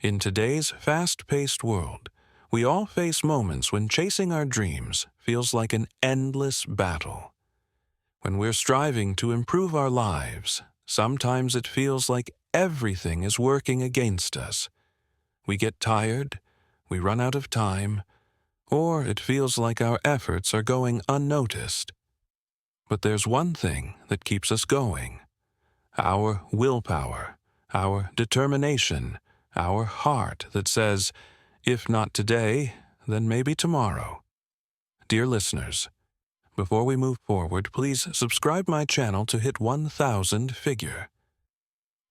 In today's fast-paced world, we all face moments when chasing our dreams feels like an endless battle. When we're striving to improve our lives, sometimes it feels like everything is working against us. We get tired, we run out of time, or it feels like our efforts are going unnoticed. But there's one thing that keeps us going: our willpower, our determination, our heart that says, if not today, then maybe tomorrow. Dear listeners, before we move forward, please subscribe my channel to hit 1,000 figure.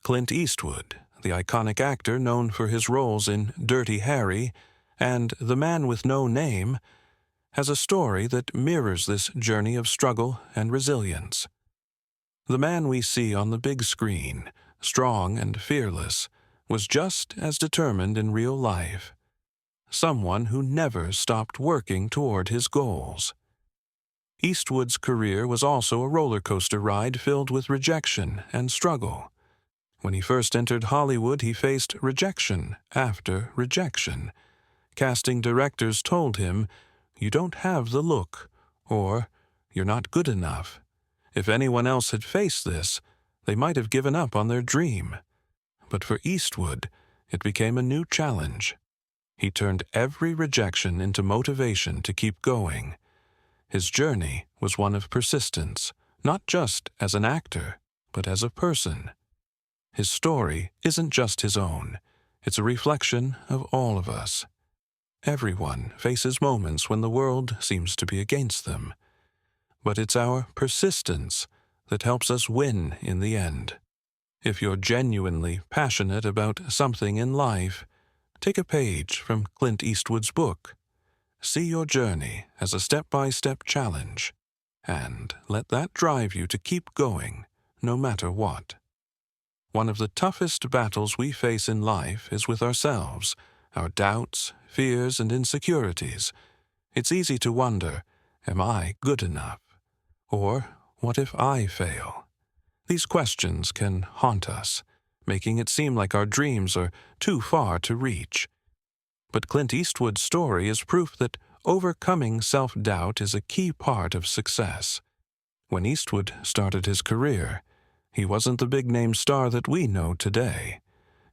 Clint Eastwood, the iconic actor known for his roles in Dirty Harry and The Man with No Name, has a story that mirrors this journey of struggle and resilience. The man we see on the big screen, strong and fearless, was just as determined in real life. Someone who never stopped working toward his goals. Eastwood's career was also a roller coaster ride filled with rejection and struggle. When he first entered Hollywood, he faced rejection after rejection. Casting directors told him, "You don't have the look," or "You're not good enough." If anyone else had faced this, they might have given up on their dream. But for Eastwood, it became a new challenge. He turned every rejection into motivation to keep going. His journey was one of persistence, not just as an actor, but as a person. His story isn't just his own. It's a reflection of all of us. Everyone faces moments when the world seems to be against them. But it's our persistence that helps us win in the end. If you're genuinely passionate about something in life, take a page from Clint Eastwood's book. See your journey as a step-by-step challenge, and let that drive you to keep going, no matter what. One of the toughest battles we face in life is with ourselves, our doubts, fears, and insecurities. It's easy to wonder, am I good enough? Or what if I fail? These questions can haunt us, making it seem like our dreams are too far to reach. But Clint Eastwood's story is proof that overcoming self-doubt is a key part of success. When Eastwood started his career, he wasn't the big-name star that we know today.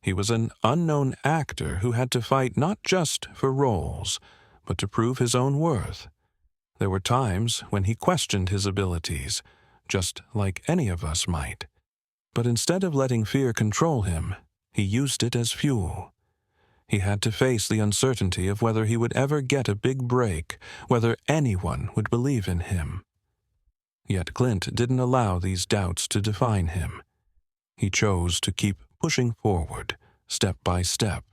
He was an unknown actor who had to fight not just for roles, but to prove his own worth. There were times when he questioned his abilities, just like any of us might. But instead of letting fear control him, he used it as fuel. He had to face the uncertainty of whether he would ever get a big break, whether anyone would believe in him. Yet Clint didn't allow these doubts to define him. He chose to keep pushing forward, step by step.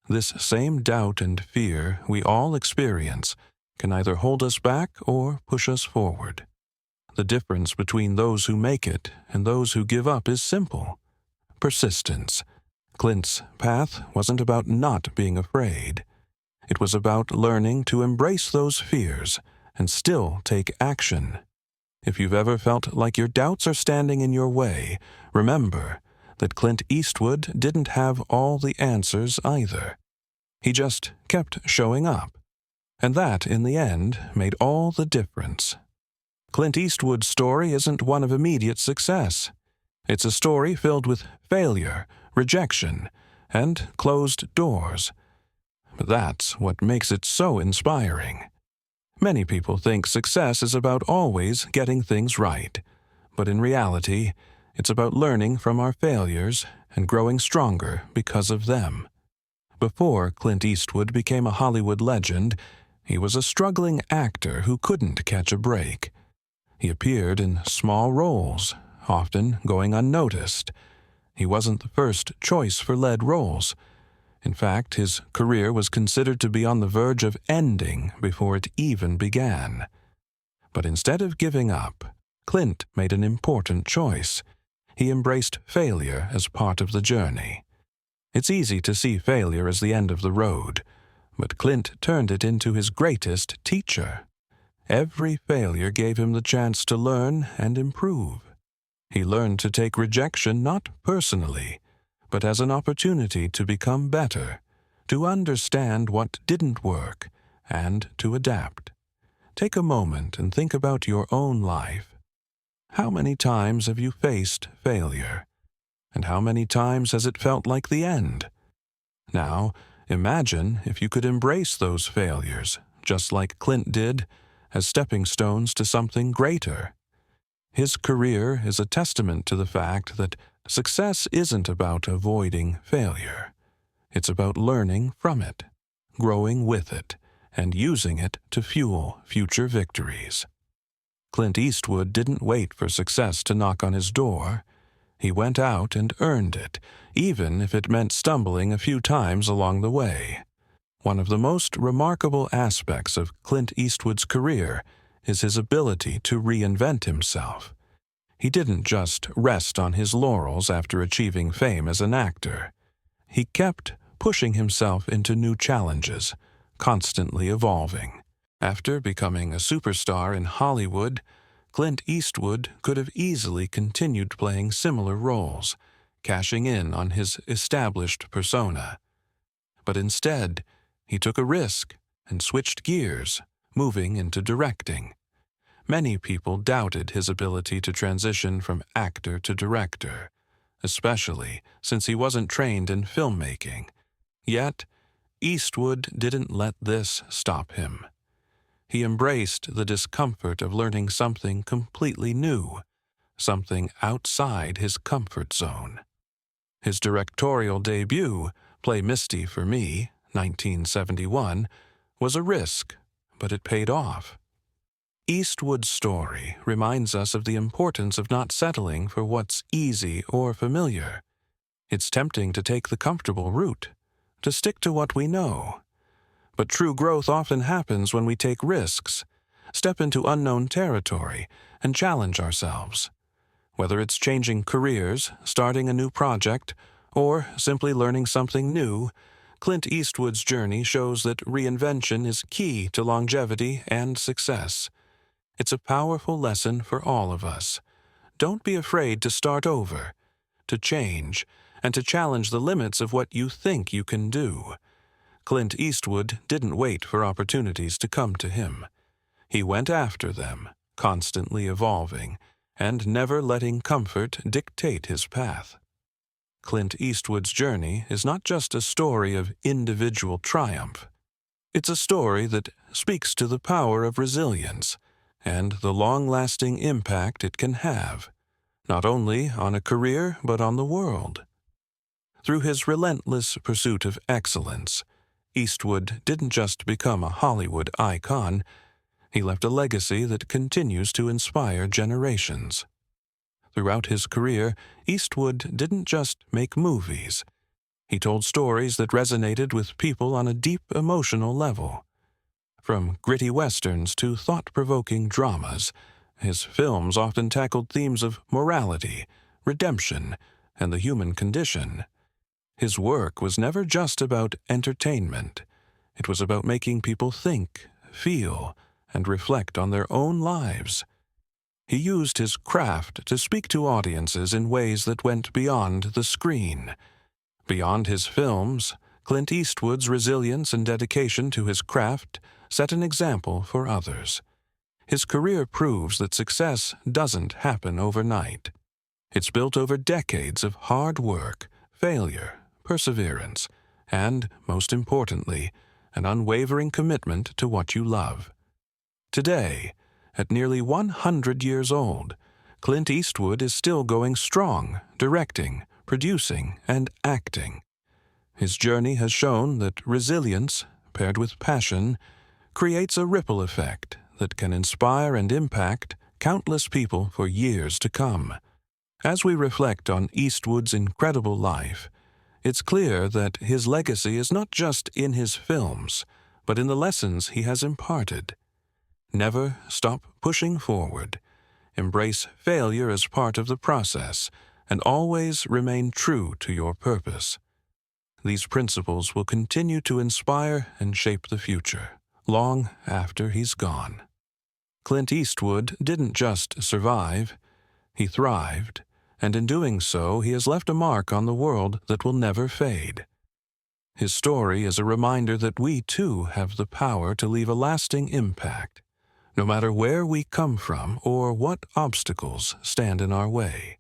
This same doubt and fear we all experience can either hold us back or push us forward. The difference between those who make it and those who give up is simple: persistence. Clint's path wasn't about not being afraid. It was about learning to embrace those fears and still take action. If you've ever felt like your doubts are standing in your way, remember that Clint Eastwood didn't have all the answers either. He just kept showing up. And that, in the end, made all the difference. Clint Eastwood's story isn't one of immediate success. It's a story filled with failure, rejection, and closed doors. But that's what makes it so inspiring. Many people think success is about always getting things right, but in reality, it's about learning from our failures and growing stronger because of them. Before Clint Eastwood became a Hollywood legend, he was a struggling actor who couldn't catch a break. He appeared in small roles, often going unnoticed. He wasn't the first choice for lead roles. In fact, his career was considered to be on the verge of ending before it even began. But instead of giving up, Clint made an important choice. He embraced failure as part of the journey. It's easy to see failure as the end of the road, but Clint turned it into his greatest teacher. Every failure gave him the chance to learn and improve. He learned to take rejection not personally, but as an opportunity to become better, to understand what didn't work, and to adapt. Take a moment and think about your own life. How many times have you faced failure? And how many times has it felt like the end? Now, imagine if you could embrace those failures, just like Clint did, as stepping stones to something greater. His career is a testament to the fact that success isn't about avoiding failure. It's about learning from it, growing with it, and using it to fuel future victories. Clint Eastwood didn't wait for success to knock on his door. He went out and earned it, even if it meant stumbling a few times along the way. One of the most remarkable aspects of Clint Eastwood's career is his ability to reinvent himself. He didn't just rest on his laurels after achieving fame as an actor. He kept pushing himself into new challenges, constantly evolving. After becoming a superstar in Hollywood, Clint Eastwood could have easily continued playing similar roles, cashing in on his established persona. But instead, he took a risk and switched gears, moving into directing. Many people doubted his ability to transition from actor to director, especially since he wasn't trained in filmmaking. Yet, Eastwood didn't let this stop him. He embraced the discomfort of learning something completely new, something outside his comfort zone. His directorial debut, Play Misty for Me, 1971, was a risk, but it paid off. Eastwood's story reminds us of the importance of not settling for what's easy or familiar. It's tempting to take the comfortable route, to stick to what we know. But true growth often happens when we take risks, step into unknown territory, and challenge ourselves. Whether it's changing careers, starting a new project, or simply learning something new, Clint Eastwood's journey shows that reinvention is key to longevity and success. It's a powerful lesson for all of us. Don't be afraid to start over, to change, and to challenge the limits of what you think you can do. Clint Eastwood didn't wait for opportunities to come to him. He went after them, constantly evolving, and never letting comfort dictate his path. Clint Eastwood's journey is not just a story of individual triumph. It's a story that speaks to the power of resilience and the long-lasting impact it can have, not only on a career but on the world. Through his relentless pursuit of excellence, Eastwood didn't just become a Hollywood icon, he left a legacy that continues to inspire generations. Throughout his career, Eastwood didn't just make movies. He told stories that resonated with people on a deep emotional level. From gritty westerns to thought-provoking dramas, his films often tackled themes of morality, redemption, and the human condition. His work was never just about entertainment. It was about making people think, feel, and reflect on their own lives. He used his craft to speak to audiences in ways that went beyond the screen. Beyond his films, Clint Eastwood's resilience and dedication to his craft set an example for others. His career proves that success doesn't happen overnight. It's built over decades of hard work, failure, perseverance, and, most importantly, an unwavering commitment to what you love. Today, at nearly 100 years old, Clint Eastwood is still going strong, directing, producing, and acting. His journey has shown that resilience, paired with passion, creates a ripple effect that can inspire and impact countless people for years to come. As we reflect on Eastwood's incredible life, it's clear that his legacy is not just in his films, but in the lessons he has imparted. Never stop pushing forward. Embrace failure as part of the process, and always remain true to your purpose. These principles will continue to inspire and shape the future, long after he's gone. Clint Eastwood didn't just survive, he thrived, and in doing so he has left a mark on the world that will never fade. His story is a reminder that we too have the power to leave a lasting impact, no matter where we come from or what obstacles stand in our way.